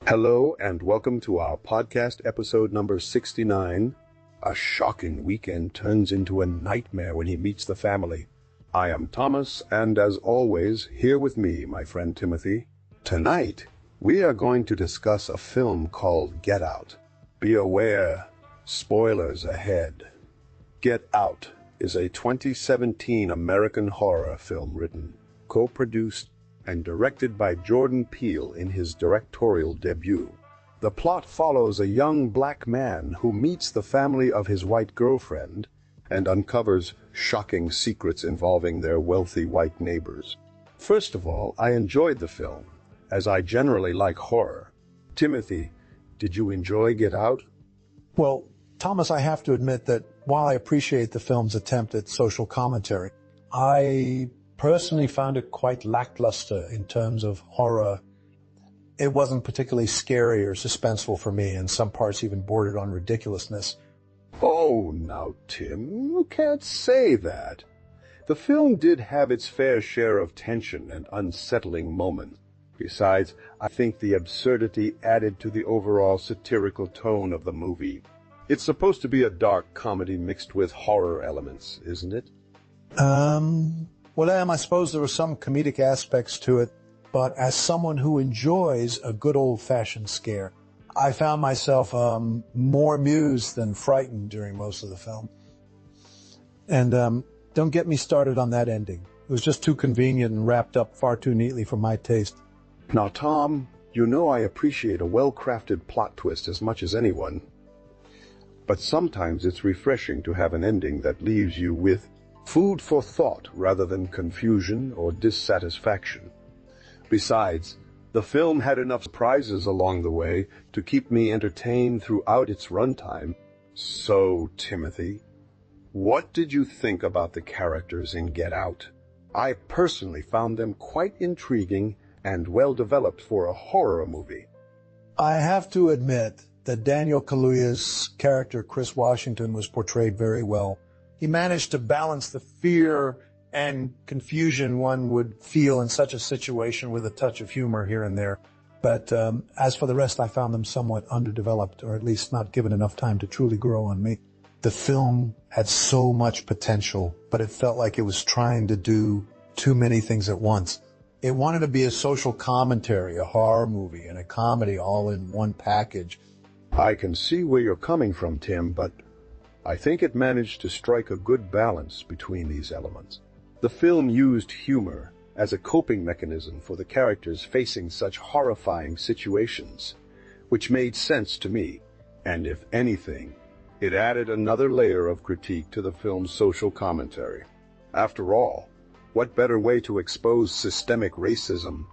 Hello and welcome to our podcast episode number 69. A shocking weekend turns into a nightmare when he meets the family. I am Thomas, and as always, here with me, my friend Timothy. Tonight, we are going to discuss a film called Get Out. Be aware, spoilers ahead. Get Out is a 2017 American horror film written, co-produced, and directed by Jordan Peele in his directorial debut. The plot follows a young black man who meets the family of his white girlfriend and uncovers shocking secrets involving their wealthy white neighbors. First of all, I enjoyed the film, as I generally like horror. Timothy, did you enjoy Get Out? Well, Thomas, I have to admit that while I appreciate the film's attempt at social commentary, I personally found it quite lackluster in terms of horror. It wasn't particularly scary or suspenseful for me, and some parts even bordered on ridiculousness. Oh, now, Tim, you can't say that. The film did have its fair share of tension and unsettling moments. Besides, I think the absurdity added to the overall satirical tone of the movie. It's supposed to be a dark comedy mixed with horror elements, isn't it? Well, I suppose there were some comedic aspects to it, but as someone who enjoys a good old-fashioned scare, I found myself more amused than frightened during most of the film. And don't get me started on that ending. It was just too convenient and wrapped up far too neatly for my taste. Now, Tom, you know I appreciate a well-crafted plot twist as much as anyone. But sometimes it's refreshing to have an ending that leaves you with food for thought rather than confusion or dissatisfaction. Besides, the film had enough surprises along the way to keep me entertained throughout its runtime. So, Timothy, what did you think about the characters in Get Out? I personally found them quite intriguing and well developed for a horror movie. I have to admit that Daniel Kaluuya's character, Chris Washington, was portrayed very well. He managed to balance the fear and confusion one would feel in such a situation with a touch of humor here and there. But as for the rest, I found them somewhat underdeveloped, or at least not given enough time to truly grow on me. The film had so much potential, but it felt like it was trying to do too many things at once. It wanted to be a social commentary, a horror movie, and a comedy all in one package. I can see where you're coming from, Tim, but I think it managed to strike a good balance between these elements. The film used humor as a coping mechanism for the characters facing such horrifying situations, which made sense to me, and if anything, it added another layer of critique to the film's social commentary. After all, what better way to expose systemic racism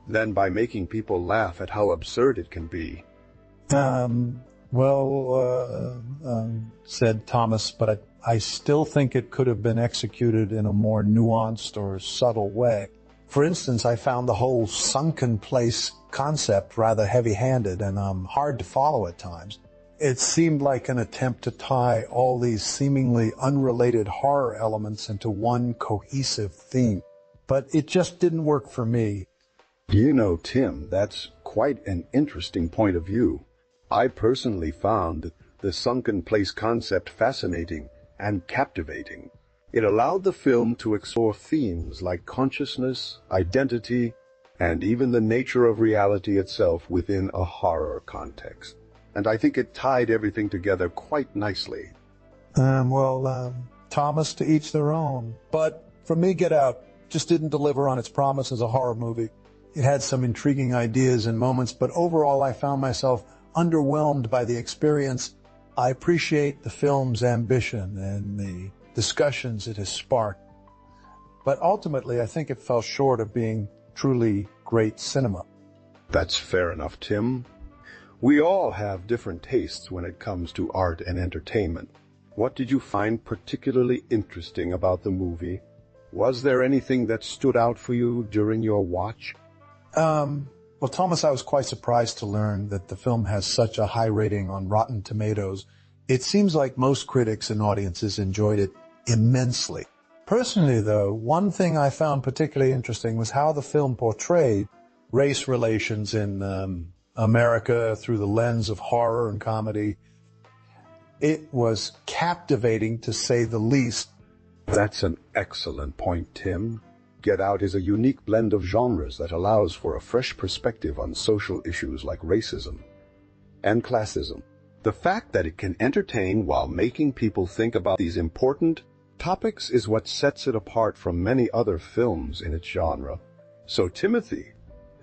than by making people laugh at how absurd it can be? Said Thomas, but I still think it could have been executed in a more nuanced or subtle way. For instance, I found the whole sunken place concept rather heavy-handed and hard to follow at times. It seemed like an attempt to tie all these seemingly unrelated horror elements into one cohesive theme, but it just didn't work for me. You know, Tim, that's quite an interesting point of view. I personally found the sunken place concept fascinating and captivating. It allowed the film to explore themes like consciousness, identity, and even the nature of reality itself within a horror context. And I think it tied everything together quite nicely. Thomas, to each their own. But for me, Get Out just didn't deliver on its promise as a horror movie. It had some intriguing ideas and moments, but overall I found myself underwhelmed by the experience. I appreciate the film's ambition and the discussions it has sparked, but ultimately I think it fell short of being truly great cinema. That's fair enough, Tim. We all have different tastes when it comes to art and entertainment. What did you find particularly interesting about the movie? Was there anything that stood out for you during your watch? Well, Thomas, I was quite surprised to learn that the film has such a high rating on Rotten Tomatoes. It seems like most critics and audiences enjoyed it immensely. Personally, though, one thing I found particularly interesting was how the film portrayed race relations in America through the lens of horror and comedy. It was captivating, to say the least. That's an excellent point, Tim. Get Out is a unique blend of genres that allows for a fresh perspective on social issues like racism and classism. The fact that it can entertain while making people think about these important topics is what sets it apart from many other films in its genre. So, Timothy,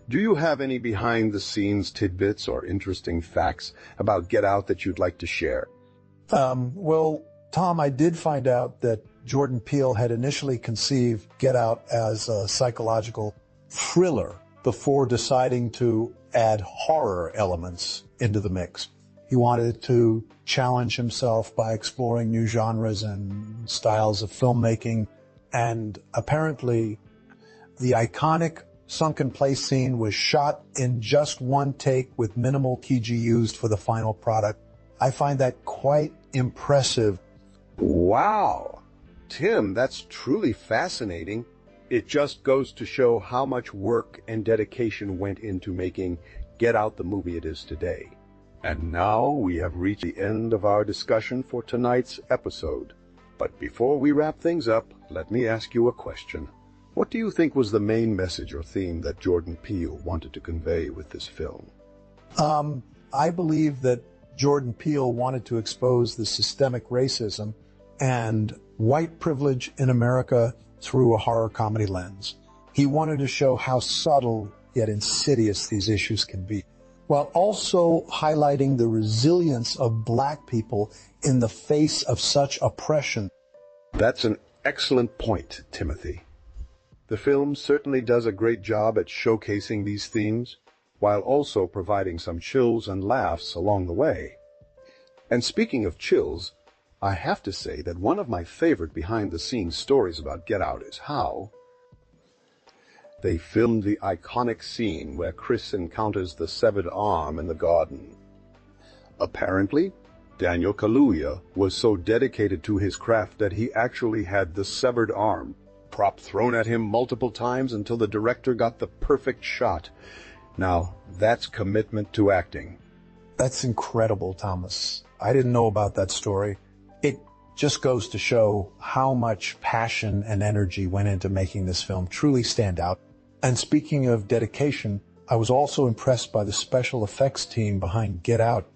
do you have any behind-the-scenes tidbits or interesting facts about Get Out that you'd like to share? Well, Tom, I did find out that Jordan Peele had initially conceived Get Out as a psychological thriller before deciding to add horror elements into the mix. He wanted to challenge himself by exploring new genres and styles of filmmaking, and apparently the iconic sunken place scene was shot in just one take with minimal TG used for the final product. I find that quite impressive. Wow! Tim, that's truly fascinating. It just goes to show how much work and dedication went into making Get Out the movie it is today. And now we have reached the end of our discussion for tonight's episode. But before we wrap things up, let me ask you a question. What do you think was the main message or theme that Jordan Peele wanted to convey with this film? I believe that Jordan Peele wanted to expose the systemic racism and white privilege in America through a horror comedy lens. He wanted to show how subtle yet insidious these issues can be, while also highlighting the resilience of Black people in the face of such oppression. That's an excellent point, Timothy. The film certainly does a great job at showcasing these themes, while also providing some chills and laughs along the way. And speaking of chills, I have to say that one of my favorite behind-the-scenes stories about Get Out is how they filmed the iconic scene where Chris encounters the severed arm in the garden. Apparently, Daniel Kaluuya was so dedicated to his craft that he actually had the severed arm prop thrown at him multiple times until the director got the perfect shot. Now, that's commitment to acting. That's incredible, Thomas. I didn't know about that story. It just goes to show how much passion and energy went into making this film truly stand out. And speaking of dedication, I was also impressed by the special effects team behind Get Out.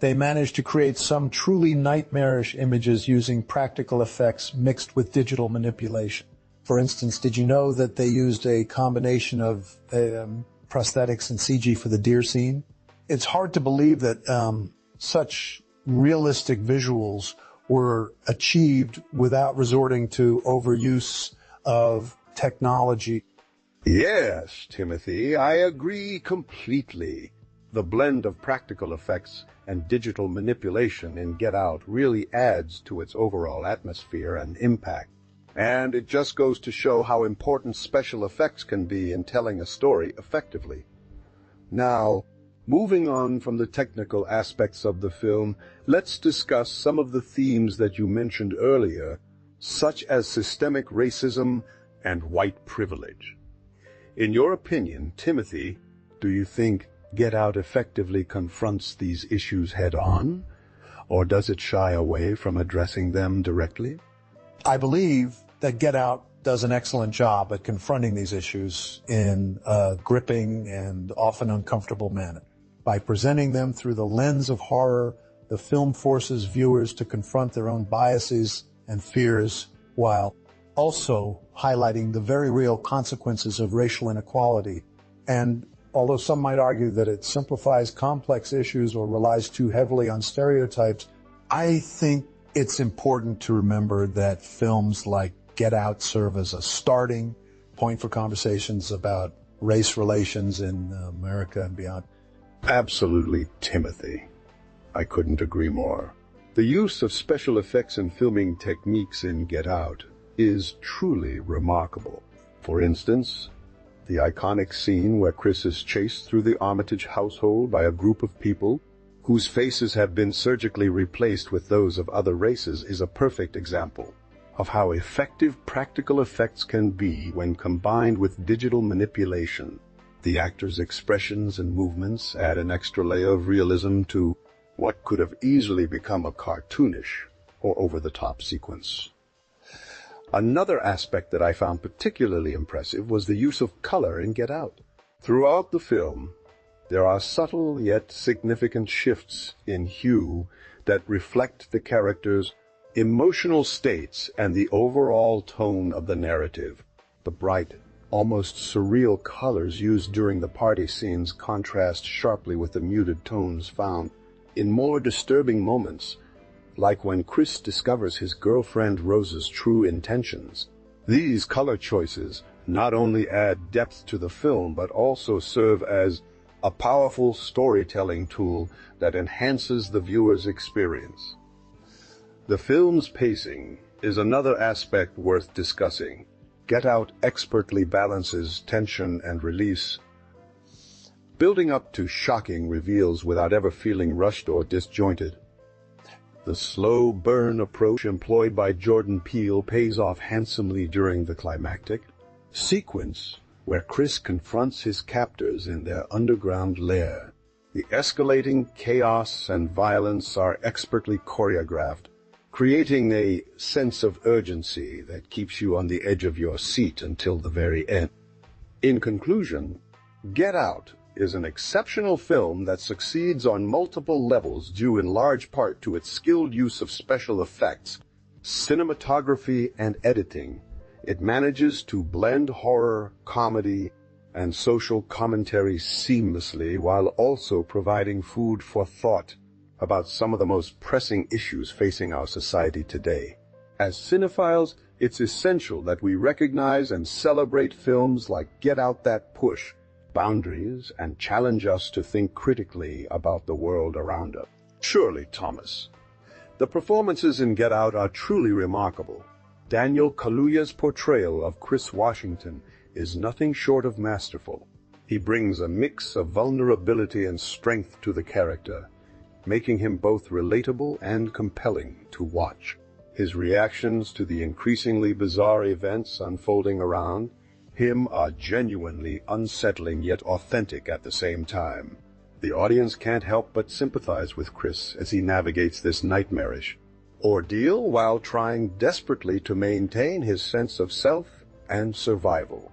They managed to create some truly nightmarish images using practical effects mixed with digital manipulation. For instance, did you know that they used a combination of prosthetics and CG for the deer scene? It's hard to believe that such realistic visuals were achieved without resorting to overuse of technology. Yes, Timothy, I agree completely. The blend of practical effects and digital manipulation in Get Out really adds to its overall atmosphere and impact. And it just goes to show how important special effects can be in telling a story effectively. Now, moving on from the technical aspects of the film, let's discuss some of the themes that you mentioned earlier, such as systemic racism and white privilege. In your opinion, Timothy, do you think Get Out effectively confronts these issues head-on, or does it shy away from addressing them directly? I believe that Get Out does an excellent job at confronting these issues in a gripping and often uncomfortable manner. By presenting them through the lens of horror, the film forces viewers to confront their own biases and fears, while also highlighting the very real consequences of racial inequality. And although some might argue that it simplifies complex issues or relies too heavily on stereotypes, I think it's important to remember that films like Get Out serve as a starting point for conversations about race relations in America and beyond. Absolutely, Timothy. I couldn't agree more. The use of special effects and filming techniques in Get Out is truly remarkable. For instance, the iconic scene where Chris is chased through the Armitage household by a group of people whose faces have been surgically replaced with those of other races is a perfect example of how effective practical effects can be when combined with digital manipulation. The actor's expressions and movements add an extra layer of realism to what could have easily become a cartoonish or over-the-top sequence. Another aspect that I found particularly impressive was the use of color in Get Out. Throughout the film, there are subtle yet significant shifts in hue that reflect the characters' emotional states and the overall tone of the narrative. The bright, almost surreal colors used during the party scenes contrast sharply with the muted tones found in more disturbing moments, like when Chris discovers his girlfriend Rose's true intentions. These color choices not only add depth to the film, but also serve as a powerful storytelling tool that enhances the viewer's experience. The film's pacing is another aspect worth discussing. Get Out expertly balances tension and release, building up to shocking reveals without ever feeling rushed or disjointed. The slow burn approach employed by Jordan Peele pays off handsomely during the climactic sequence where Chris confronts his captors in their underground lair. The escalating chaos and violence are expertly choreographed, creating a sense of urgency that keeps you on the edge of your seat until the very end. In conclusion, Get Out is an exceptional film that succeeds on multiple levels due in large part to its skilled use of special effects, cinematography, and editing. It manages to blend horror, comedy, and social commentary seamlessly while also providing food for thought about some of the most pressing issues facing our society today. As cinephiles, it's essential that we recognize and celebrate films like Get Out that push boundaries and challenge us to think critically about the world around us. Surely, Thomas, the performances in Get Out are truly remarkable. Daniel Kaluuya's portrayal of Chris Washington is nothing short of masterful. He brings a mix of vulnerability and strength to the character, making him both relatable and compelling to watch. His reactions to the increasingly bizarre events unfolding around him are genuinely unsettling yet authentic at the same time. The audience can't help but sympathize with Chris as he navigates this nightmarish ordeal while trying desperately to maintain his sense of self and survival.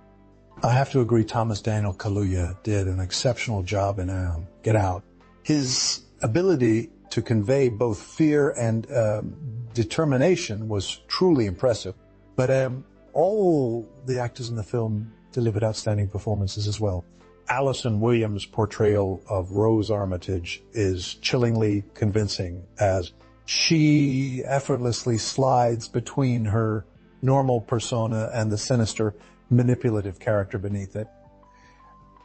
I have to agree, Thomas Daniel Kaluuya did an exceptional job in Get Out. His ability to convey both fear and determination was truly impressive. But all the actors in the film delivered outstanding performances as well. Allison Williams' portrayal of Rose Armitage is chillingly convincing as she effortlessly slides between her normal persona and the sinister, manipulative character beneath it.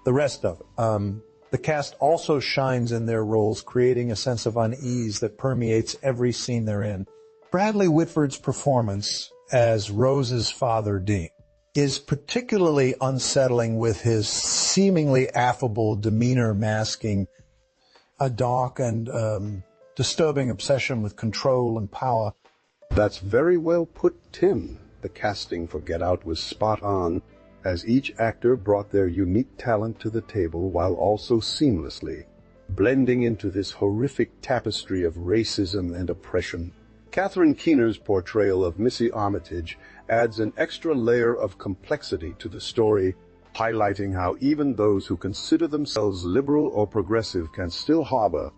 The rest of it. The cast also shines in their roles, creating a sense of unease that permeates every scene they're in. Bradley Whitford's performance as Rose's father, Dean, is particularly unsettling, with his seemingly affable demeanor masking a dark and disturbing obsession with control and power. That's very well put, Tim. The casting for Get Out was spot on, as each actor brought their unique talent to the table while also seamlessly blending into this horrific tapestry of racism and oppression. Catherine Keener's portrayal of Missy Armitage adds an extra layer of complexity to the story, highlighting how even those who consider themselves liberal or progressive can still harbor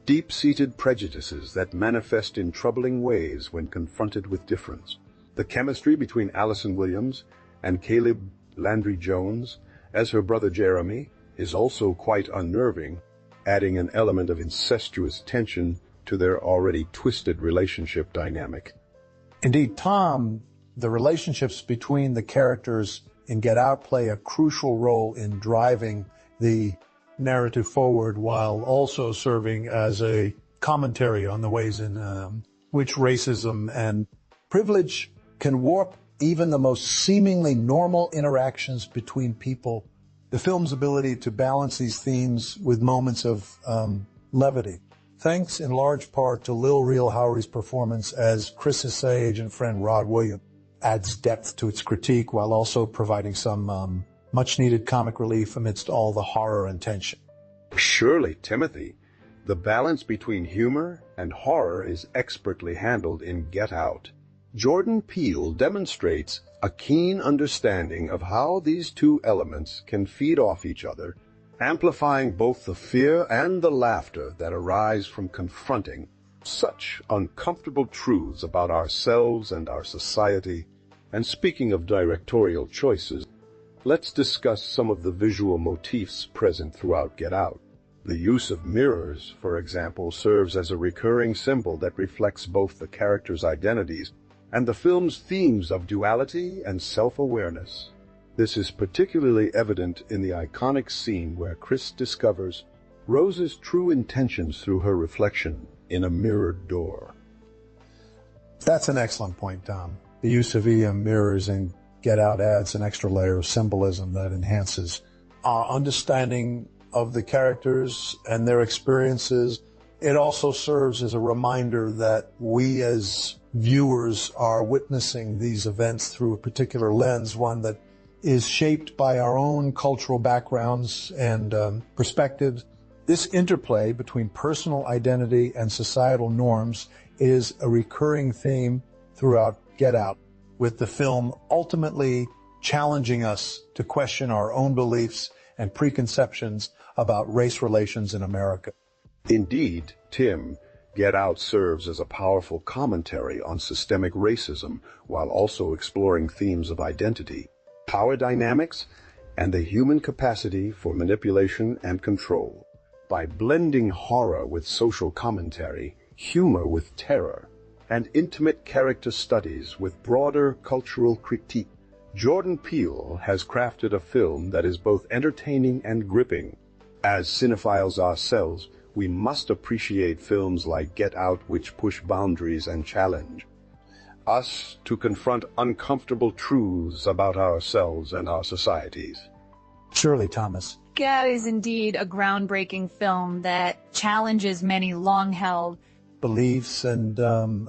deep-seated prejudices that manifest in troubling ways when confronted with difference. The chemistry between Allison Williams and Caleb Landry Jones as her brother Jeremy is also quite unnerving, adding an element of incestuous tension to their already twisted relationship dynamic. Indeed, Tom, the relationships between the characters in Get Out play a crucial role in driving the narrative forward, while also serving as a commentary on the ways in which racism and privilege can warp even the most seemingly normal interactions between people. The film's ability to balance these themes with moments of levity, thanks in large part to Lil Rel Howery's performance as Chris's sage and friend Rod Williams, adds depth to its critique while also providing some much needed comic relief amidst all the horror and tension. Surely, Timothy. The balance between humor and horror is expertly handled in Get Out. Jordan Peele demonstrates a keen understanding of how these two elements can feed off each other, amplifying both the fear and the laughter that arise from confronting such uncomfortable truths about ourselves and our society. And speaking of directorial choices, let's discuss some of the visual motifs present throughout Get Out. The use of mirrors, for example, serves as a recurring symbol that reflects both the characters' identities and the film's themes of duality and self-awareness. This is particularly evident in the iconic scene where Chris discovers Rose's true intentions through her reflection in a mirrored door. That's an excellent point, Tom. The use of EM mirrors in Get Out adds an extra layer of symbolism that enhances our understanding of the characters and their experiences. It also serves as a reminder that we as viewers are witnessing these events through a particular lens, one that is shaped by our own cultural backgrounds and perspectives. This interplay between personal identity and societal norms is a recurring theme throughout Get Out, with the film ultimately challenging us to question our own beliefs and preconceptions about race relations in America. Indeed, Tim, Get Out serves as a powerful commentary on systemic racism while also exploring themes of identity, power dynamics, and the human capacity for manipulation and control. By blending horror with social commentary, humor with terror, and intimate character studies with broader cultural critique, Jordan Peele has crafted a film that is both entertaining and gripping. As cinephiles ourselves, we must appreciate films like Get Out, which push boundaries and challenge us to confront uncomfortable truths about ourselves and our societies. Surely, Thomas. Get Out is indeed a groundbreaking film that challenges many long-held beliefs and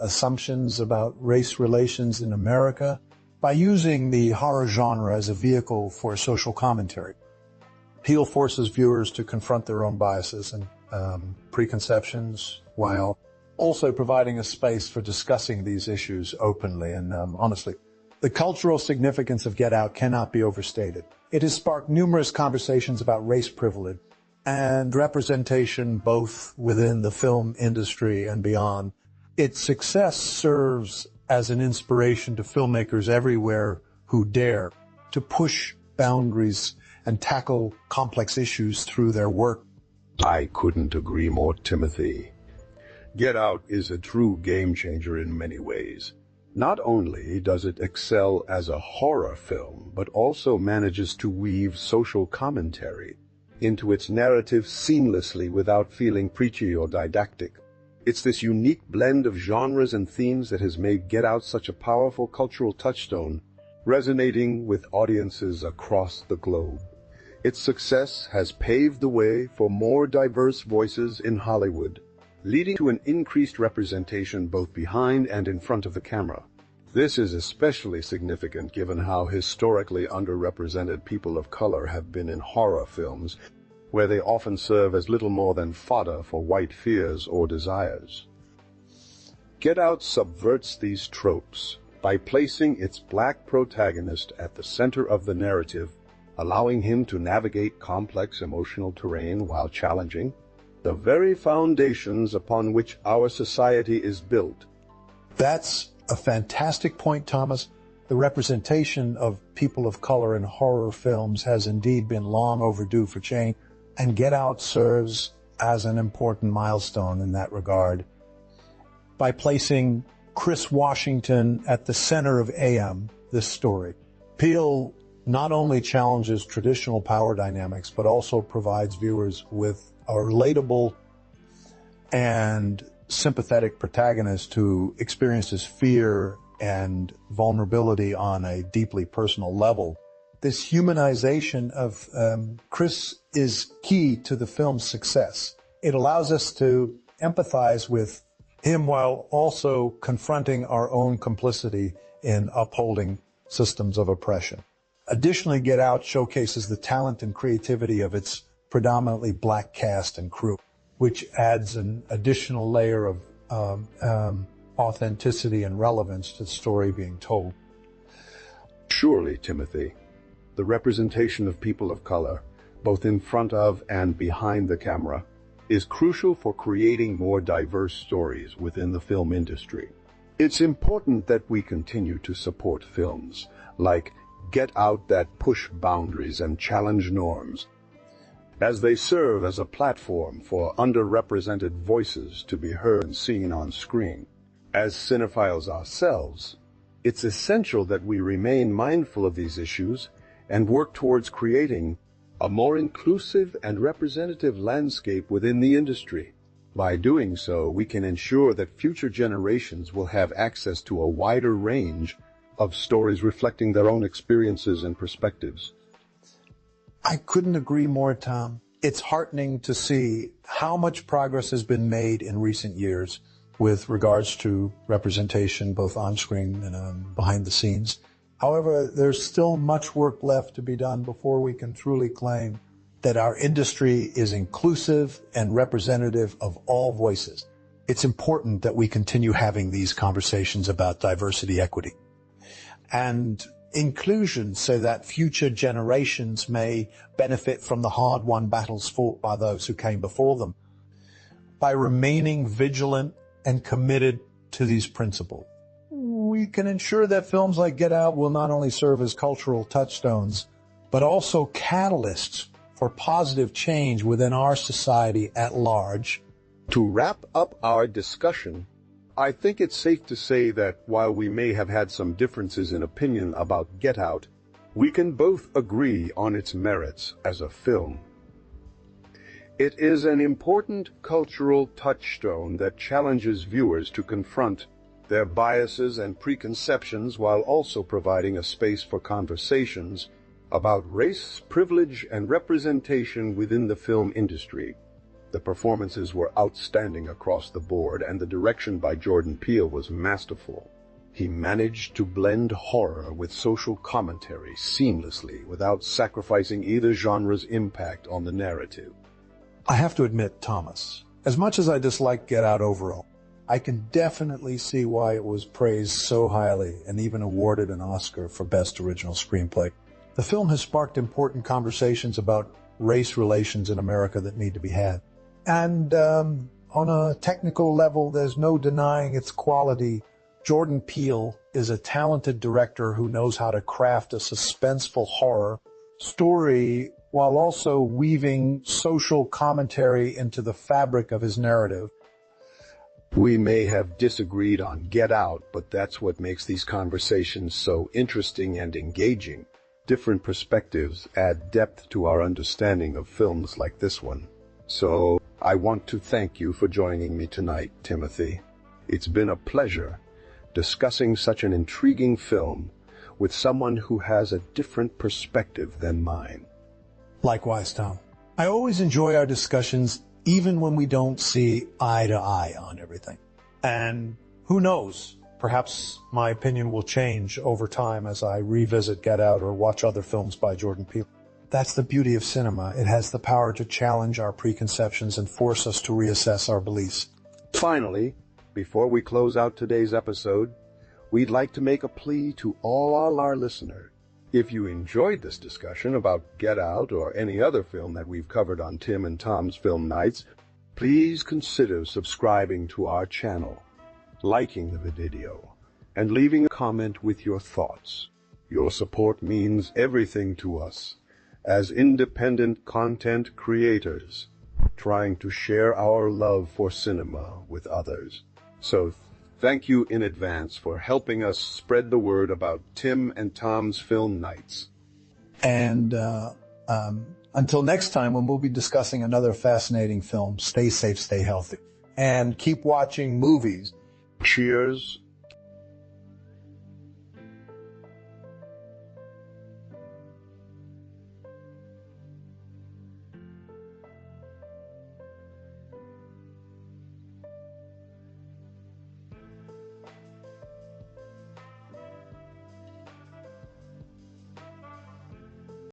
assumptions about race relations in America by using the horror genre as a vehicle for social commentary. Peele forces viewers to confront their own biases and preconceptions while also providing a space for discussing these issues openly and honestly. The cultural significance of Get Out cannot be overstated. It has sparked numerous conversations about race privilege and representation both within the film industry and beyond. Its success serves as an inspiration to filmmakers everywhere who dare to push boundaries and tackle complex issues through their work. I couldn't agree more, Timothy. Get Out is a true game changer in many ways. Not only does it excel as a horror film, but also manages to weave social commentary into its narrative seamlessly without feeling preachy or didactic. It's this unique blend of genres and themes that has made Get Out such a powerful cultural touchstone, resonating with audiences across the globe. Its success has paved the way for more diverse voices in Hollywood, leading to an increased representation both behind and in front of the camera. This is especially significant given how historically underrepresented people of color have been in horror films, where they often serve as little more than fodder for white fears or desires. Get Out subverts these tropes by placing its black protagonist at the center of the narrative, allowing him to navigate complex emotional terrain while challenging the very foundations upon which our society is built. That's a fantastic point, Thomas. The representation of people of color in horror films has indeed been long overdue for change, and Get Out serves as an important milestone in that regard. By placing Chris Washington at the center of AM, this story, Peele not only challenges traditional power dynamics, but also provides viewers with a relatable and sympathetic protagonist who experiences fear and vulnerability on a deeply personal level. This humanization of Chris is key to the film's success. It allows us to empathize with him while also confronting our own complicity in upholding systems of oppression. Additionally, Get Out showcases the talent and creativity of its predominantly black cast and crew, which adds an additional layer of authenticity and relevance to the story being told. Surely, Timothy, the representation of people of color, both in front of and behind the camera, is crucial for creating more diverse stories within the film industry. It's important that we continue to support films like Get Out that push boundaries and challenge norms, as they serve as a platform for underrepresented voices to be heard and seen on screen. As cinephiles ourselves, it's essential that we remain mindful of these issues and work towards creating a more inclusive and representative landscape within the industry. By doing so, we can ensure that future generations will have access to a wider range of stories reflecting their own experiences and perspectives. I couldn't agree more, Tom. It's heartening to see how much progress has been made in recent years with regards to representation, both on screen and behind the scenes. However, there's still much work left to be done before we can truly claim that our industry is inclusive and representative of all voices. It's important that we continue having these conversations about diversity, equity, and inclusion so that future generations may benefit from the hard-won battles fought by those who came before them. By remaining vigilant and committed to these principles, we can ensure that films like Get Out will not only serve as cultural touchstones, but also catalysts for positive change within our society at large. To wrap up our discussion, I think it's safe to say that while we may have had some differences in opinion about Get Out, we can both agree on its merits as a film. It is an important cultural touchstone that challenges viewers to confront their biases and preconceptions while also providing a space for conversations about race, privilege, and representation within the film industry. The performances were outstanding across the board, and the direction by Jordan Peele was masterful. He managed to blend horror with social commentary seamlessly without sacrificing either genre's impact on the narrative. I have to admit, Thomas, as much as I dislike Get Out overall, I can definitely see why it was praised so highly and even awarded an Oscar for Best Original Screenplay. The film has sparked important conversations about race relations in America that need to be had. And on a technical level, there's no denying its quality. Jordan Peele is a talented director who knows how to craft a suspenseful horror story while also weaving social commentary into the fabric of his narrative. We may have disagreed on Get Out, but that's what makes these conversations so interesting and engaging. Different perspectives add depth to our understanding of films like this one. So, I want to thank you for joining me tonight, Timothy. It's been a pleasure discussing such an intriguing film with someone who has a different perspective than mine. Likewise, Tom. I always enjoy our discussions even when we don't see eye to eye on everything. And who knows, perhaps my opinion will change over time as I revisit Get Out or watch other films by Jordan Peele. That's the beauty of cinema. It has the power to challenge our preconceptions and force us to reassess our beliefs. Finally, before we close out today's episode, we'd like to make a plea to all our listeners. If you enjoyed this discussion about Get Out or any other film that we've covered on Tim and Tom's Film Nights, please consider subscribing to our channel, liking the video, and leaving a comment with your thoughts. Your support means everything to us as independent content creators trying to share our love for cinema with others. So thank you in advance for helping us spread the word about Tim and Tom's Film Nights. And until next time, when we'll be discussing another fascinating film, stay safe, stay healthy, and keep watching movies. Cheers